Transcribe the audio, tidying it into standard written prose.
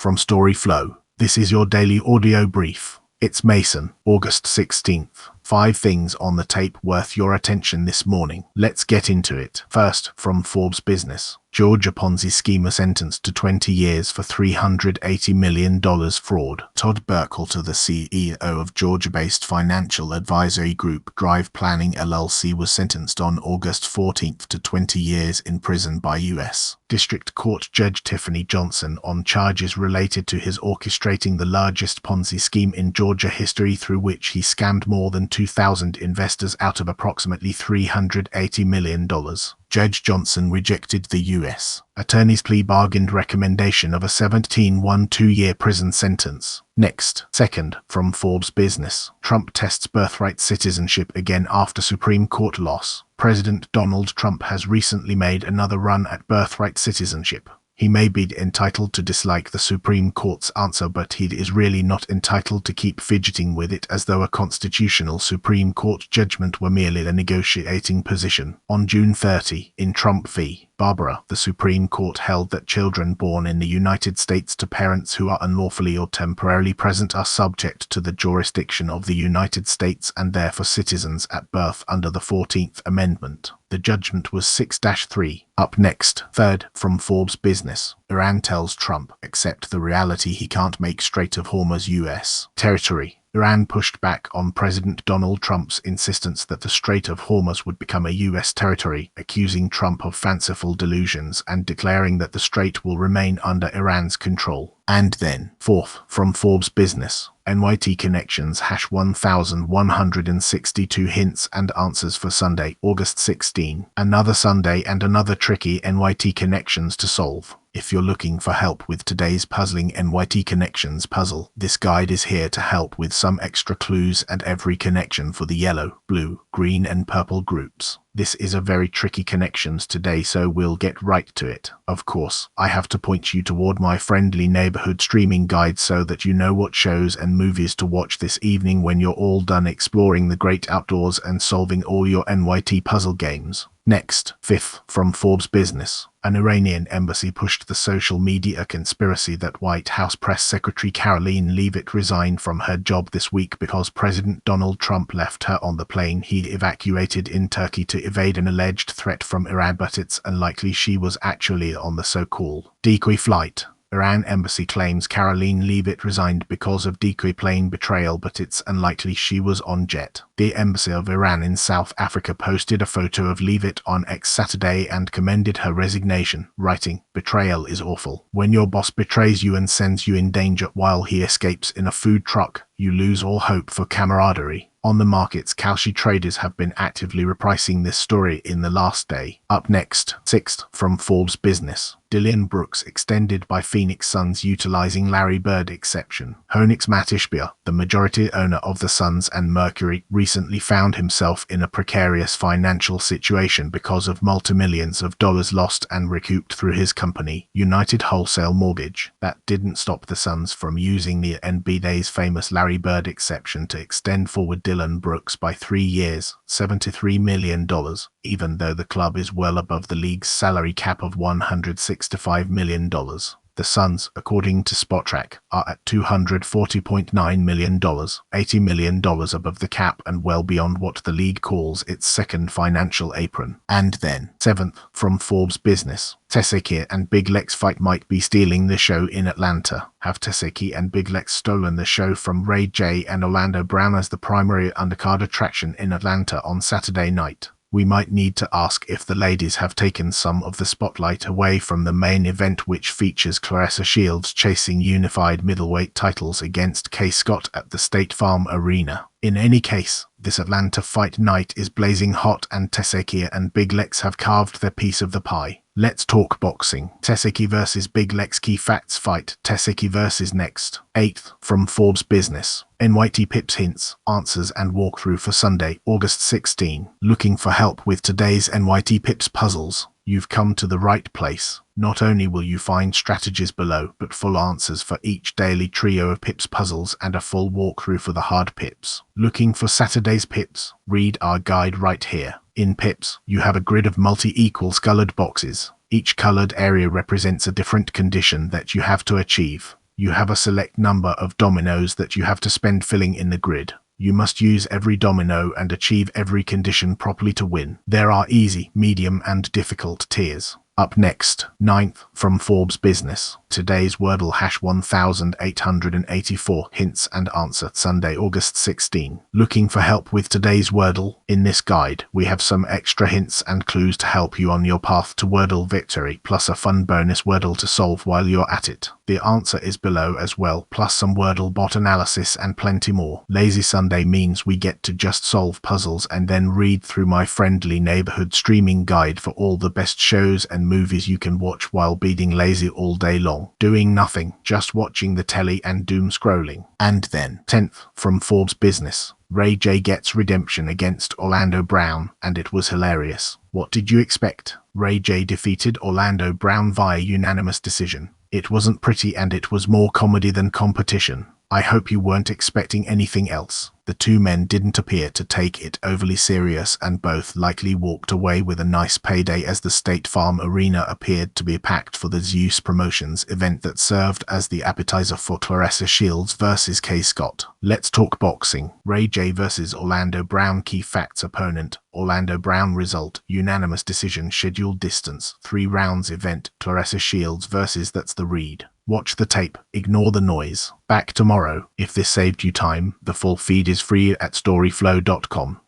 from storyflo. This is your daily audio brief. It's Mason, August 16th. 5 things on the tape worth your attention this morning. Let's get into it. First, from Forbes Business. Georgia Ponzi Schemer Sentenced to 20 years for $380 million fraud. Todd Burkhalter, the CEO of Georgia-based financial advisory group Drive Planning LLC, was sentenced on August 14th to 20 years in prison by U.S. District Court Judge Tiffany Johnson on charges related to his orchestrating the largest Ponzi scheme in Georgia history, through which he scammed more than 2,000 investors out of approximately $380 million. Judge Johnson rejected the U.S. Attorney's plea-bargained recommendation of a 2-year prison sentence. Next. Second, from Forbes Business. Trump tests birthright citizenship again after Supreme Court loss. President Donald Trump has recently made another run at birthright citizenship. He may be entitled to dislike the Supreme Court's answer, but he is really not entitled to keep fidgeting with it as though a constitutional Supreme Court judgment were merely a negotiating position. On June 30, in Trump v. Barbara, the Supreme Court held that children born in the United States to parents who are unlawfully or temporarily present are subject to the jurisdiction of the United States and therefore citizens at birth under the 14th Amendment. The judgment was 6-3. Up next. Third, from Forbes Business. Iran tells Trump, accept the reality he can't make Strait of Hormuz U.S. territory. Iran pushed back on President Donald Trump's insistence that the Strait of Hormuz would become a U.S. territory, accusing Trump of fanciful delusions and declaring that the strait will remain under Iran's control. And then, fourth, from Forbes Business. NYT Connections #1162 hints and answers for Sunday, August 16. Another Sunday and another tricky NYT Connections to solve. If you're looking for help with today's puzzling NYT Connections puzzle, this guide is here to help with some extra clues and every connection for the yellow, blue, green and purple groups. This is a very tricky connections today, so we'll get right to it. Of course, I have to point you toward my friendly neighborhood streaming guide so that you know what shows and movies to watch this evening when you're all done exploring the great outdoors and solving all your NYT puzzle games. Next. Fifth, from Forbes Business. An Iranian embassy pushed the social media conspiracy that White House Press Secretary Karoline Leavitt resigned from her job this week because President Donald Trump left her on the plane he evacuated in Turkey to evade an alleged threat from Iran, but it's unlikely she was actually on the so-called decoy flight. Iran embassy claims Karoline Leavitt resigned because of decoy plane betrayal, but it's unlikely she was on jet. The Embassy of Iran in South Africa posted a photo of Leavitt on X Saturday and commended her resignation, writing, "Betrayal is awful. When your boss betrays you and sends you in danger while he escapes in a food truck, you lose all hope for camaraderie." On the markets, Kalshi traders have been actively repricing this story in the last day. Up next. Sixth, from Forbes Business. Dillon Brooks extended by Phoenix Suns utilizing Larry Bird exception. Honix Matishbia, the majority owner of the Suns and Mercury, recently found himself in a precarious financial situation because of multimillions of dollars lost and recouped through his company, United Wholesale Mortgage. That didn't stop the Suns from using the NBA's famous Larry Bird exception to extend forward Dillon Brooks by 3 years, $73 million, even though the club is well above the league's salary cap of $165 million. The Suns, according to Spotrac, are at $240.9 million, $80 million above the cap and well beyond what the league calls its second financial apron. And then, seventh, from Forbes Business. Tesehki and Big Lex fight might be stealing the show in Atlanta. Have Tesehki and Big Lex stolen the show from Ray J and Orlando Brown as the primary undercard attraction in Atlanta on Saturday night? We might need to ask if the ladies have taken some of the spotlight away from the main event, which features Claressa Shields chasing unified middleweight titles against Kay Scott at the State Farm Arena. In any case, this Atlanta fight night is blazing hot and Tesehki and Big Lex have carved their piece of the pie. Let's talk boxing. Tesehki vs Big Lex key facts fight. Tesehki vs next. Eighth, from Forbes Business. NYT Pips hints, answers and walkthrough for Sunday, August 16. Looking for help with today's NYT Pips puzzles? You've come to the right place. Not only will you find strategies below, but full answers for each daily trio of Pips puzzles and a full walkthrough for the hard Pips. Looking for Saturday's Pips? Read our guide right here. In Pips, you have a grid of multi-equals colored boxes. Each colored area represents a different condition that you have to achieve. You have a select number of dominoes that you have to spend filling in the grid. You must use every domino and achieve every condition properly to win. There are easy, medium, and difficult tiers. Up next, 9th, from Forbes Business. Today's Wordle hash 1884 hints and answer, Sunday, August 16. Looking for help with today's Wordle? In this guide, we have some extra hints and clues to help you on your path to Wordle victory, plus a fun bonus Wordle to solve while you're at it. The answer is below as well, plus some Wordle bot analysis and plenty more. Lazy Sunday means we get to just solve puzzles and then read through my friendly neighborhood streaming guide for all the best shows and movies you can watch while being lazy all day long, doing nothing, just watching the telly and doom scrolling. And then, 10th, from Forbes Business. Ray J gets redemption against Orlando Brown, and it was hilarious. What did you expect? Ray J defeated Orlando Brown via unanimous decision. It wasn't pretty and it was more comedy than competition. I hope you weren't expecting anything else. The two men didn't appear to take it overly serious and both likely walked away with a nice payday as the State Farm Arena appeared to be packed for the Zeus Promotions event that served as the appetizer for Claressa Shields versus Kay Scott. Let's talk boxing. Ray J versus Orlando Brown. Key facts: opponent, Orlando Brown. Result, unanimous decision. Scheduled distance, 3 rounds event, Claressa Shields versus that's the read. Watch the tape, ignore the noise. Back tomorrow. If this saved you time, the full feed is free at storyflo.com.